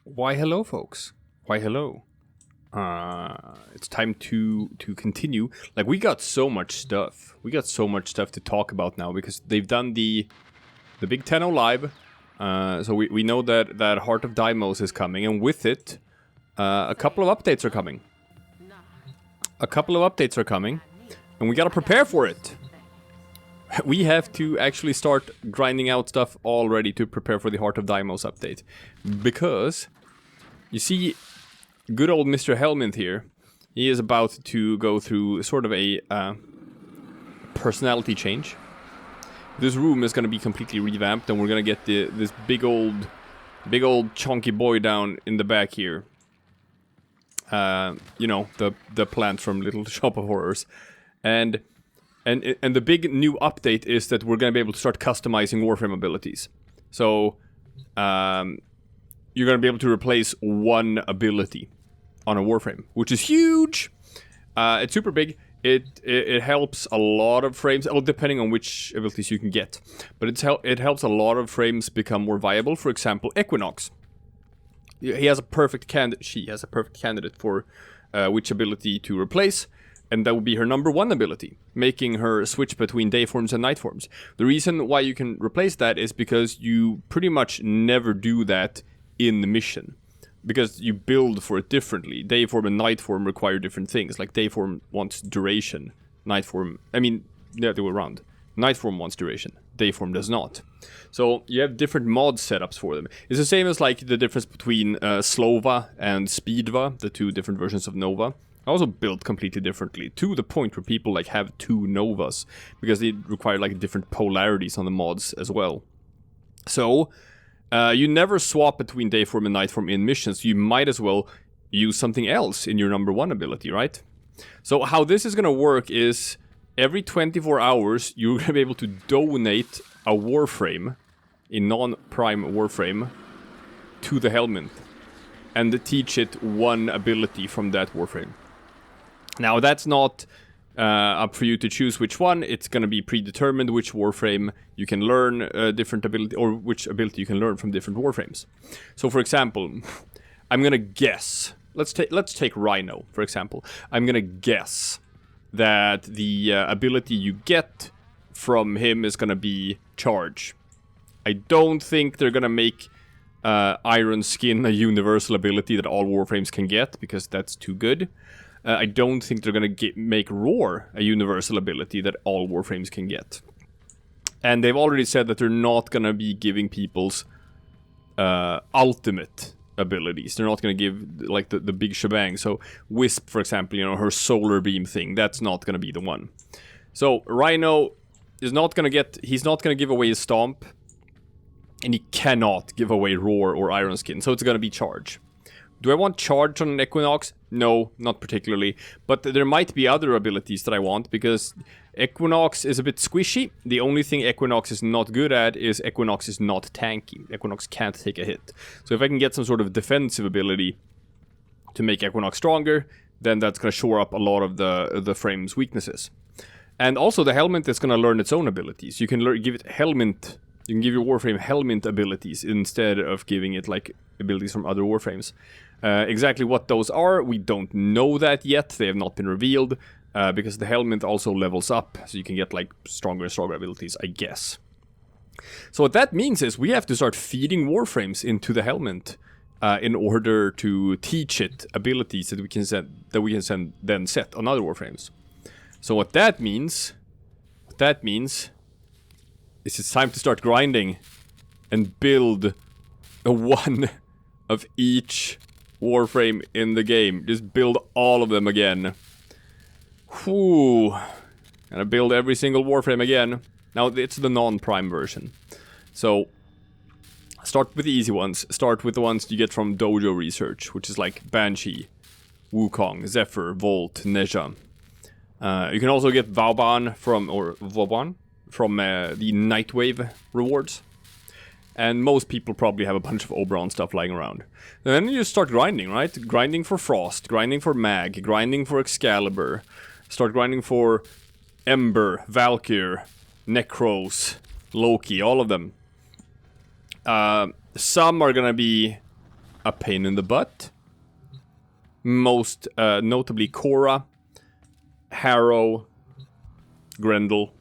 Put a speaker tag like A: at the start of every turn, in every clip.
A: Why hello, folks. Why hello. It's time to continue. Like, we got so much stuff. We got so much stuff to talk about now because they've done the big Tenno live. So we know that Heart of Deimos is coming, and with it, a couple of updates are coming. And we gotta prepare for it. We have to actually start grinding out stuff already to prepare for the Heart of Deimos update. Because, you see, good old Mr. Helminth here, he is about to go through sort of a personality change. This room is going to be completely revamped, and we're going to get this big old chunky boy down in the back here. You know, the plant from Little Shop of Horrors. And the big new update is that we're going to be able to start customizing Warframe abilities. So, you're going to be able to replace one ability on a Warframe, which is huge! It's super big. It helps a lot of frames, well, depending on which abilities you can get. But it helps a lot of frames become more viable. For example, Equinox. He has a perfect she has a perfect candidate for which ability to replace. And that would be her number one ability, making her switch between day forms and night forms. The reason why you can replace that is because you pretty much never do that in the mission. Because you build for it differently. Day form and night form require different things. Like, day form wants duration. Night form, I mean, the other way around. Night form wants duration. Day form does not. So, you have different mod setups for them. It's the same as, like, the difference between Slova and Speedva, the two different versions of Nova. Also built completely differently, to the point where people, like, have two Novas. Because they require, like, different polarities on the mods as well. So, you never swap between day form and night form in missions. You might as well use something else in your number one ability, right? So how this is going to work is every 24 hours you're going to be able to donate a Warframe, a non-prime Warframe, to the Helminth. And teach it one ability from that Warframe. Now that's not up for you to choose which one. It's going to be predetermined which Warframe you can learn different ability, or which ability you can learn from different Warframes. So, for example, I'm going to guess. Let's take Rhino, for example. I'm going to guess that the ability you get from him is going to be Charge. I don't think they're going to make Iron Skin a universal ability that all Warframes can get, because that's too good. I don't think they're going to make Roar a universal ability that all Warframes can get. And they've already said that they're not going to be giving people's ultimate abilities. They're not going to give, like, the big shebang. So, Wisp, for example, you know, her solar beam thing, that's not going to be the one. So, Rhino is not going to get... He's not going to give away his Stomp. And he cannot give away Roar or Iron Skin. So, it's going to be Charge. Do I want Charge on an Equinox? No, not particularly. But there might be other abilities that I want, because Equinox is a bit squishy. The only thing Equinox is not good at is Equinox is not tanky. Equinox can't take a hit. So if I can get some sort of defensive ability to make Equinox stronger, then that's going to shore up a lot of the frame's weaknesses. And also the Helminth is going to learn its own abilities. You can give it Helminth. You can give your Warframe Helminth abilities instead of giving it, like, abilities from other Warframes. Exactly what those are, we don't know that yet. They have not been revealed, because the Helminth also levels up, so you can get, like, stronger and stronger abilities, I guess. So what that means is we have to start feeding Warframes into the Helminth in order to teach it abilities that we can then set on other Warframes. So what that means is it's time to start grinding and build a one of each Warframe in the game. Just build all of them again. Whew. Gonna build every single Warframe again. Now, it's the non-prime version. So, start with the easy ones. Start with the ones you get from Dojo Research, which is like Banshee, Wukong, Zephyr, Volt, Nezha. You can also get Vauban from the Nightwave rewards. And most people probably have a bunch of Oberon stuff lying around. And then you start grinding, right? Grinding for Frost, grinding for Mag, grinding for Excalibur. Start grinding for Ember, Valkyr, Necros, Loki, all of them. Some are gonna be a pain in the butt. Most notably Cora, Harrow, Grendel.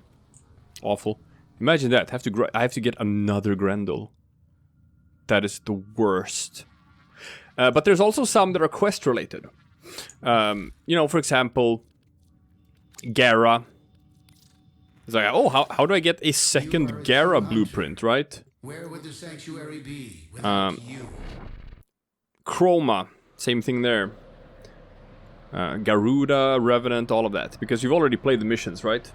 A: Awful. Imagine that. I have to get another Grendel. That is the worst. But there's also some that are quest related. You know, for example, Gara. It's like, oh, how do I get a second Gara blueprint, right?
B: Where would the sanctuary be without you?
A: Chroma, same thing there. Garuda, Revenant, all of that. Because you've already played the missions, right?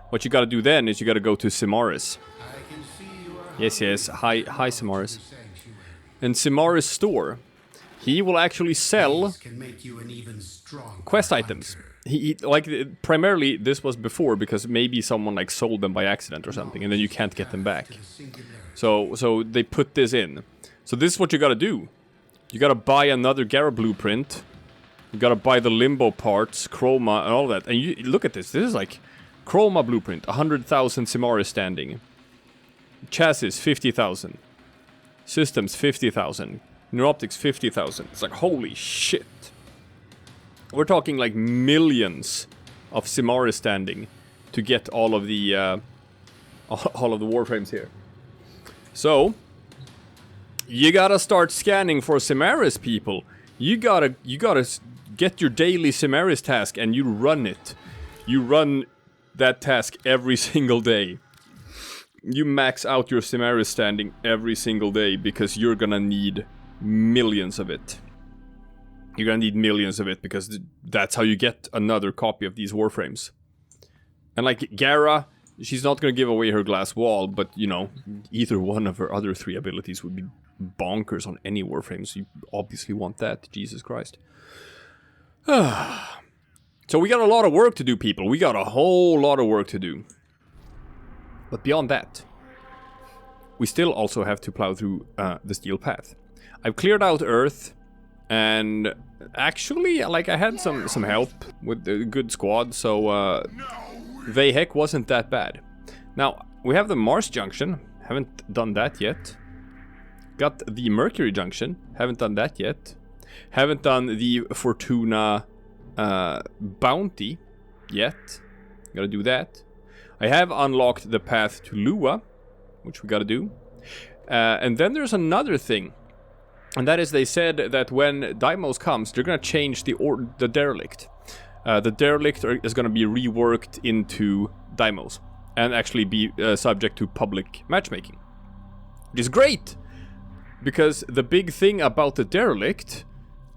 A: What you gotta do then is you gotta go to Simaris.
B: I can see you are
A: Yes. Hi, Simaris. In Simaris' store, he will actually sell
B: can make you an even stronger
A: quest items. He like primarily this was before because maybe someone like sold them by accident or something, and then you can't get them back. So they put this in. So this is what you gotta do. You gotta buy another Gara blueprint. You gotta buy the Limbo parts, Chroma, and all that. And you look at this. This is like Chroma blueprint, 100,000 Simaris standing. Chassis, 50,000. Systems, 50,000. Neuroptics, 50,000. It's like, holy shit. We're talking like millions of Simaris standing to get all of the Warframes here. So, you gotta start scanning for Simaris, people. You gotta get your daily Simaris task and you run it. You run that task every single day. You max out your Simaris standing every single day because you're gonna need millions of it. You're gonna need millions of it because that's how you get another copy of these Warframes. And like Gara, she's not gonna give away her glass wall, but you know, either one of her other 3 abilities would be bonkers on any Warframe, so you obviously want that. Jesus Christ. So we got a lot of work to do, people. We got a whole lot of work to do. But beyond that, we still also have to plow through the Steel Path. I've cleared out Earth, and actually, like, I had some help with a good squad, so Vehek wasn't that bad. Now, we have the Mars Junction. Haven't done that yet. Got the Mercury Junction. Haven't done that yet. Haven't done the Fortuna bounty yet. Gotta do that. I have unlocked the path to Lua, which we gotta do. And then there's another thing. And that is, they said that when Deimos comes, they're gonna change the Derelict. The Derelict is gonna be reworked into Deimos. And actually be subject to public matchmaking. Which is great! Because the big thing about the Derelict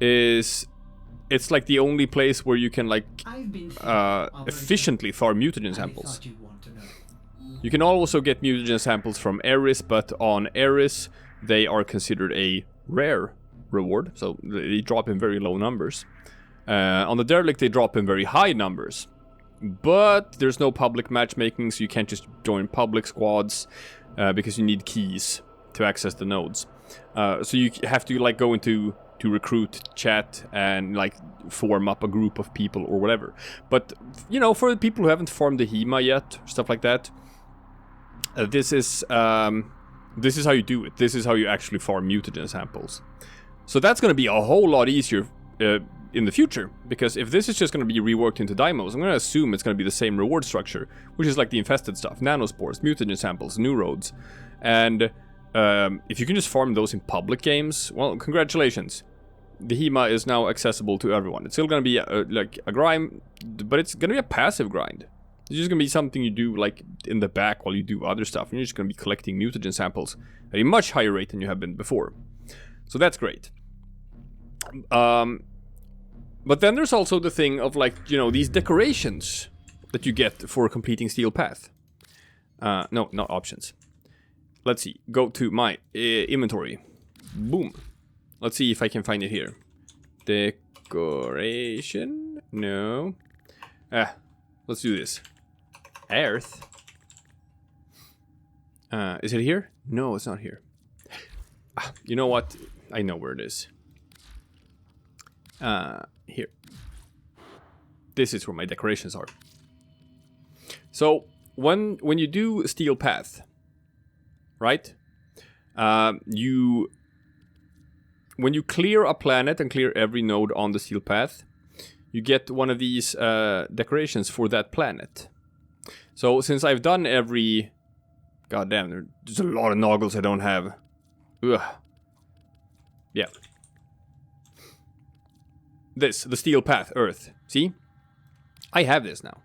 A: is it's like the only place where you can like efficiently farm mutagen samples. You can also get mutagen samples from Eris, but on Eris they are considered a rare reward, so they drop in very low numbers. On the Derelict they drop in very high numbers. But there's no public matchmaking, so you can't just join public squads because you need keys to access the nodes. So you have to like go into recruit chat and like form up a group of people or whatever. But you know, for the people who haven't formed the HEMA yet, stuff like that, this is how you do it. This is how you actually farm mutagen samples. So that's going to be a whole lot easier in the future, because if this is just going to be reworked into Deimos, I'm going to assume it's going to be the same reward structure, which is like the infested stuff, nanospores, mutagen samples, new roads, and if you can just farm those in public games, well, congratulations. The HEMA is now accessible to everyone. It's still going to be like a grind, but it's going to be a passive grind. It's just going to be something you do like in the back while you do other stuff, and you're just going to be collecting mutagen samples at a much higher rate than you have been before. So that's great. But then there's also the thing of like, you know, these decorations that you get for completing Steel Path. No, not options. Let's see. Go to my inventory. Boom. Let's see if I can find it here. Decoration? No. Let's do this. Earth. Is it here? No, it's not here. You know what? I know where it is. Here. This is where my decorations are. So, when you do Steel Path, right? You when you clear a planet and clear every node on the steel path, you get one of these decorations for that planet. So since I've done every... God damn, there's a lot of noggles I don't have. Ugh. Yeah. This, the steel path, Earth. See? I have this now.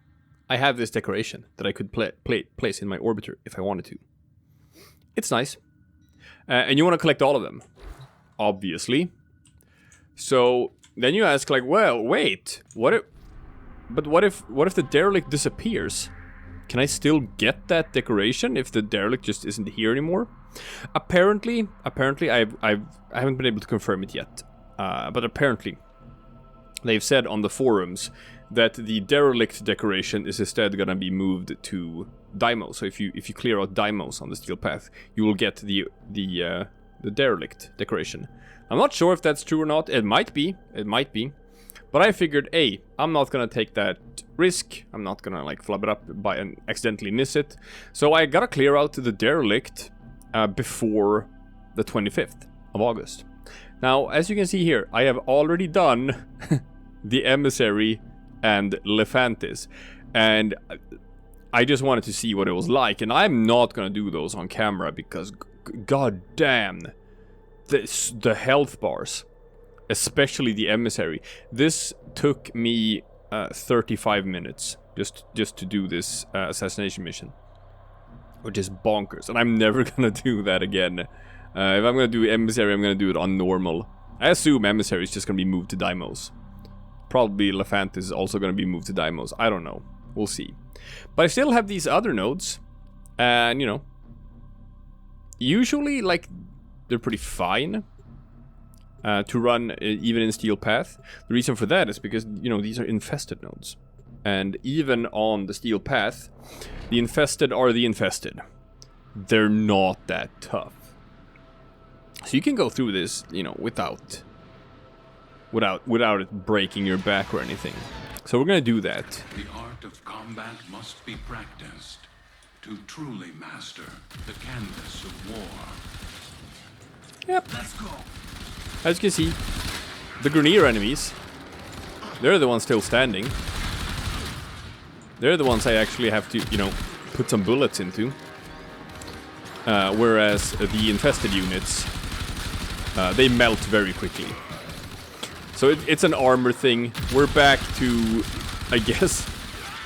A: I have this decoration that I could place in my orbiter if I wanted to. It's nice. And you want to collect all of them. Obviously. So then you ask, like, well, wait, what if the Derelict disappears? Can I still get that decoration if the Derelict just isn't here anymore? Apparently I haven't been able to confirm it yet. But apparently they've said on the forums that the Derelict decoration is instead gonna be moved to Deimos. So if you clear out Deimos on the steel path, you will get the Derelict decoration. I'm not sure if that's true or not. It might be. But I figured, hey, I'm not gonna take that risk. I'm not gonna like flub it up and accidentally miss it. So I gotta clear out the Derelict before the 25th of August. Now, as you can see here, I have already done the Emissary and Lephantis, and I just wanted to see what it was like, and I'm not gonna do those on camera because god damn, the health bars, especially the Emissary. This took me 35 minutes just to do this assassination mission, which is bonkers, and I'm never gonna do that again. If I'm gonna do Emissary, I'm gonna do it on normal. I assume Emissary is just gonna be moved to Deimos. Probably Lephantis is also gonna be moved to Deimos. I don't know. We'll see. But I still have these other nodes, and you know, usually like they're pretty fine to run even in Steel Path. The reason for that is because, you know, these are infested nodes, and even on the Steel Path, the infested are the infested. They're not that tough. So you can go through this, you know, without it breaking your back or anything. So we're gonna do that.
C: The art of combat must be practiced to truly master the canvas of war.
A: Yep.
C: Let's go.
A: As you can see, the Grineer enemies, they're the ones still standing. They're the ones I actually have to, you know, put some bullets into. Whereas the infested units, they melt very quickly. So it's an armor thing. We're back to, I guess,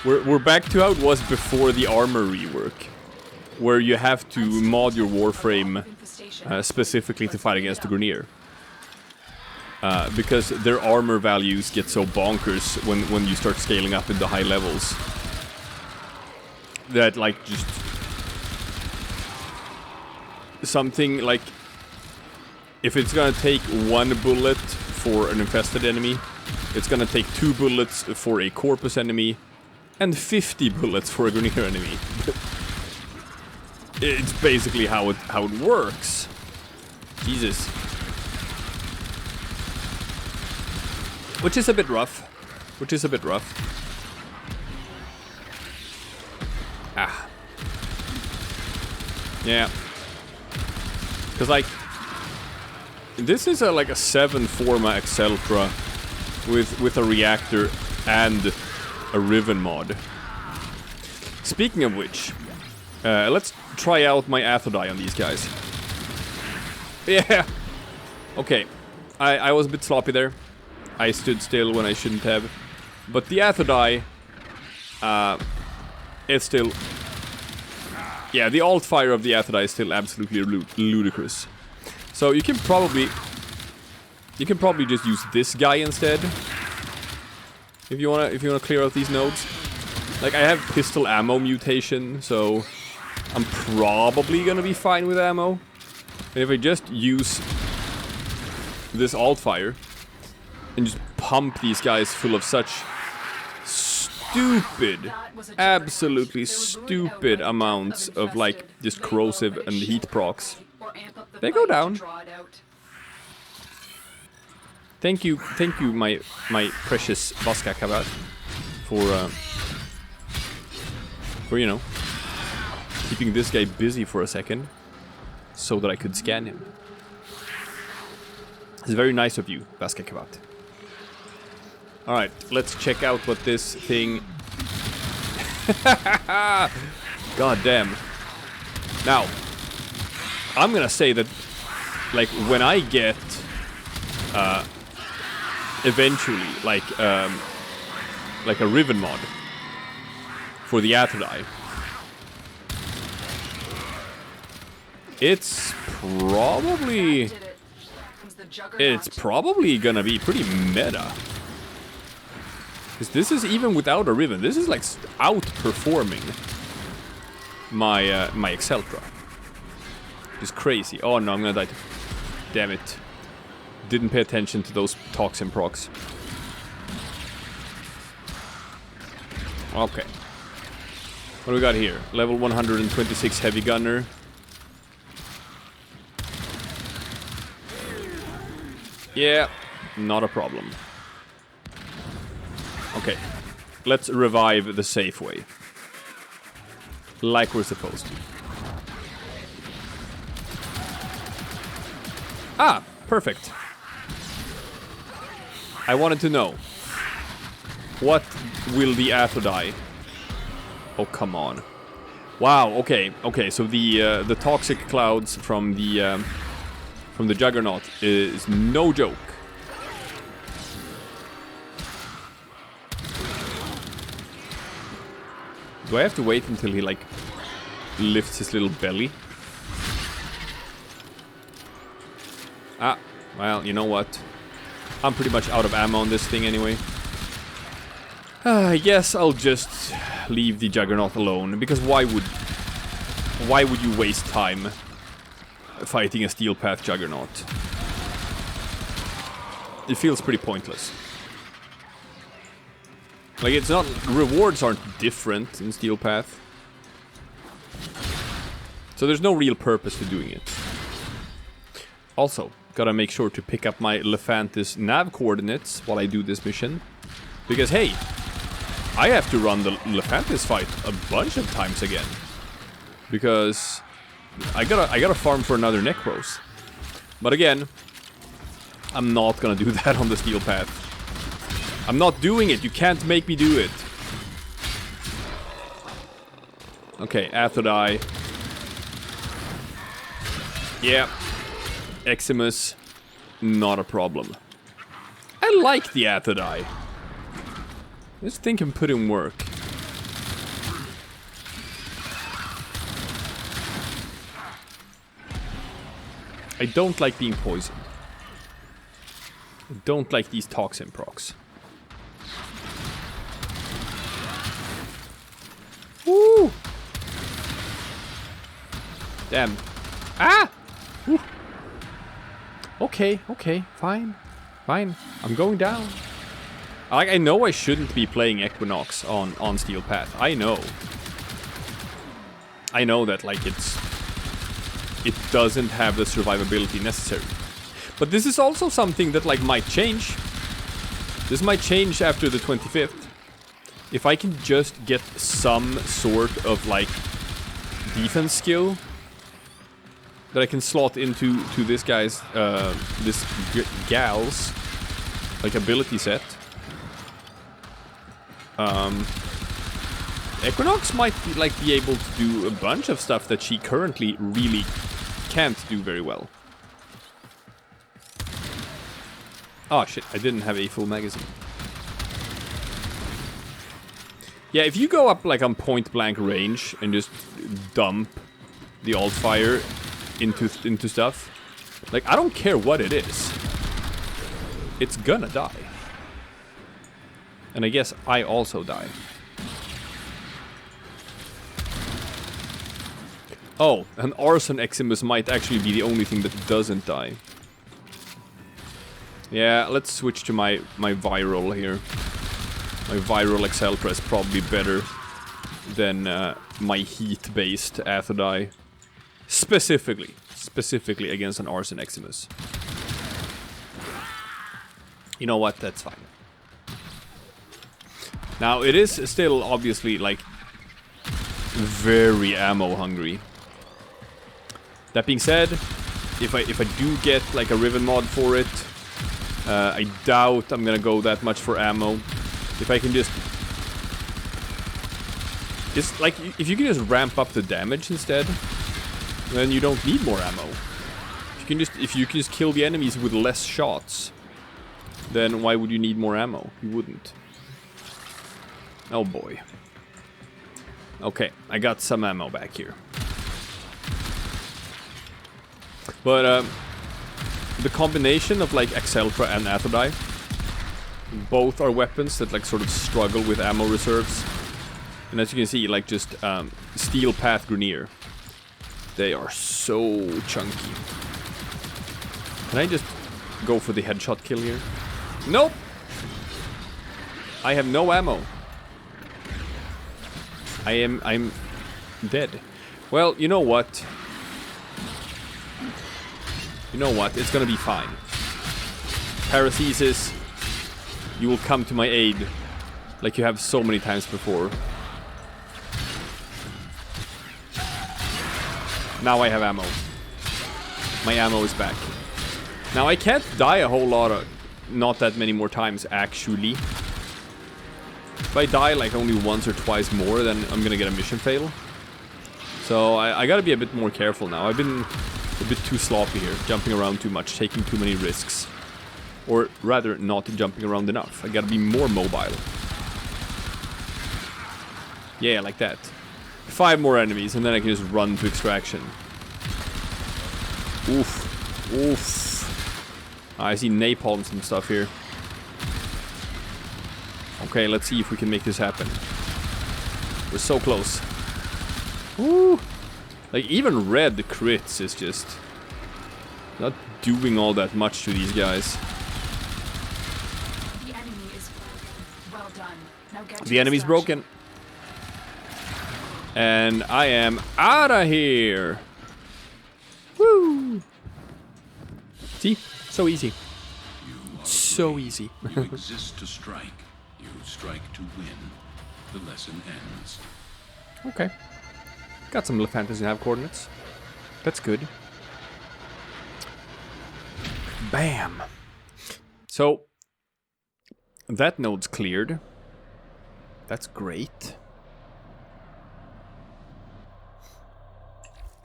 A: we're back to how it was before the armor rework, where you have to mod your Warframe specifically to fight against the Grineer. Because their armor values get so bonkers when you start scaling up into high levels. That, like, just... something like... if it's gonna take 1 bullet for an infested enemy, it's gonna take 2 bullets for a corpus enemy, and 50 bullets for a Grineer enemy. It's basically how it works. Jesus. Which is a bit rough. Ah. Yeah. Because, like, this is like a 7 Forma Exceltra with a reactor and a Riven mod. Speaking of which, let's try out my Athodai on these guys. Yeah. Okay. I was a bit sloppy there. I stood still when I shouldn't have. But the Athodai, it's still... yeah, the alt fire of the Athodai is still absolutely ludicrous. So you can probably just use this guy instead. If you wanna clear out these nodes. Like, I have pistol ammo mutation, so I'm probably gonna be fine with ammo. And if I just use this alt fire and just pump these guys full of such stupid, absolutely stupid amounts of, like, just corrosive and heat procs, they go down. Thank you, my precious Vaska Kavat, for, you know, keeping this guy busy for a second, so that I could scan him. It's very nice of you, Vaskekavat. Alright, let's check out what this thing... God damn. Now, I'm gonna say that, like, when I get... eventually, like a Riven mod for the Athodai, it's probably gonna be pretty meta. Because this is even without a Riven. This is like outperforming my my Exceltra. It's crazy. Oh no, I'm gonna die. Damn it. Didn't pay attention to those toxin procs. Okay. What do we got here? Level 126 heavy gunner. Yeah, not a problem. Okay. Let's revive the safe way. Like we're supposed to. Ah, perfect. I wanted to know. What will the Athodai... Oh, come on. Wow, okay, okay, so the toxic clouds from the Juggernaut is no joke. Do I have to wait until he, like, lifts his little belly? Ah, well, you know what? I'm pretty much out of ammo on this thing anyway. I guess I'll just leave the Juggernaut alone, because why would you waste time fighting a Steel Path Juggernaut? It feels pretty pointless. Like, it's not... Rewards aren't different in Steel Path. So there's no real purpose to doing it. Also, gotta make sure to pick up my Lephantis nav coordinates while I do this mission. Because, hey, I have to run the Lephantis fight a bunch of times again. Because I gotta farm for another Necros. But again, I'm not gonna do that on the Steel Path. I'm not doing it. You can't make me do it. Okay, Athodai. Yeah. Eximus. Not a problem. I like the Athodai. Let's think and put in work. I don't like being poisoned. I don't like these toxin procs. Woo! Damn. Ah! Woo. Okay, okay, fine. Fine. I'm going down. Like, I know I shouldn't be playing Equinox on Steel Path. I know. I know that, like, it doesn't have the survivability necessary. But this is also something that, like, might change. This might change after the 25th. If I can just get some sort of, like, defense skill that I can slot into this guy's, this gal's, like, ability set. Equinox might be able to do a bunch of stuff that she currently really can't do very well. Oh shit, I didn't have a full magazine. Yeah, if you go up like on point blank range and just dump the alt fire into stuff, like, I don't care what it is, it's gonna die. And I guess I also die. Oh, an Arson Eximus might actually be the only thing that doesn't die. Yeah, let's switch to my viral here. My viral Exceltra is probably better than my heat-based Athodai. Specifically against an Arson Eximus. You know what? That's fine. Now, it is still obviously, like, very ammo hungry. That being said, if I do get like a Riven mod for it, I doubt I'm gonna go that much for ammo. If I can just like, if you can just ramp up the damage instead, then you don't need more ammo. If you can just kill the enemies with less shots, then why would you need more ammo? You wouldn't. Oh boy. Okay, I got some ammo back here. But the combination of like Acceltra and Athodai, both are weapons that like sort of struggle with ammo reserves. And as you can see, like just Steel Path Grenier, they are so chunky. Can I just go for the headshot kill here? Nope! I have no ammo. I'm dead. Well, you know what? You know what? It's gonna be fine. Paracesis, you will come to my aid like you have so many times before. Now I have ammo. My ammo is back. Now I can't die a whole lot of... Not that many more times, actually. If I die like only once or twice more, then I'm gonna get a mission fail. So I gotta be a bit more careful now. I've been a bit too sloppy here, jumping around too much, taking too many risks. Or rather, not jumping around enough. I gotta be more mobile. Yeah, like that. 5 more enemies, and then I can just run to extraction. Oof. Oof. I see napalms and stuff here. Okay, let's see if we can make this happen. We're so close. Woo! Like, even red crits is just not doing all that much to these guys.
D: The enemy is broken. Well done. Now get to
A: The enemy's broken. And I am out of here. Woo! See? So easy. So easy.
C: You exist to strike. You strike to win. The lesson ends.
A: Okay. Got some fantasy nav coordinates. That's good. Bam. So, that node's cleared. That's great.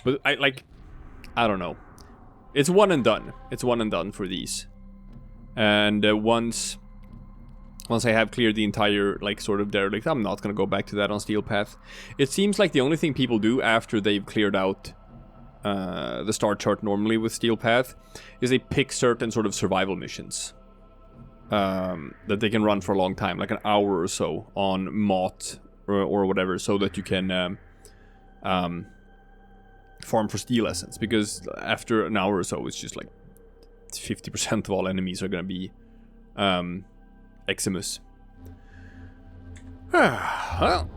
A: But I don't know. It's one and done. It's one and done for these. And once I have cleared the entire, like, sort of Derelict, I'm not gonna go back to that on Steel Path. It seems like the only thing people do after they've cleared out the star chart normally with Steel Path is they pick certain sort of survival missions that they can run for a long time, like an hour or so on Mott or whatever, so that you can farm for steel essence, because after an hour or so it's just like 50% of all enemies are gonna be Eximus. Well,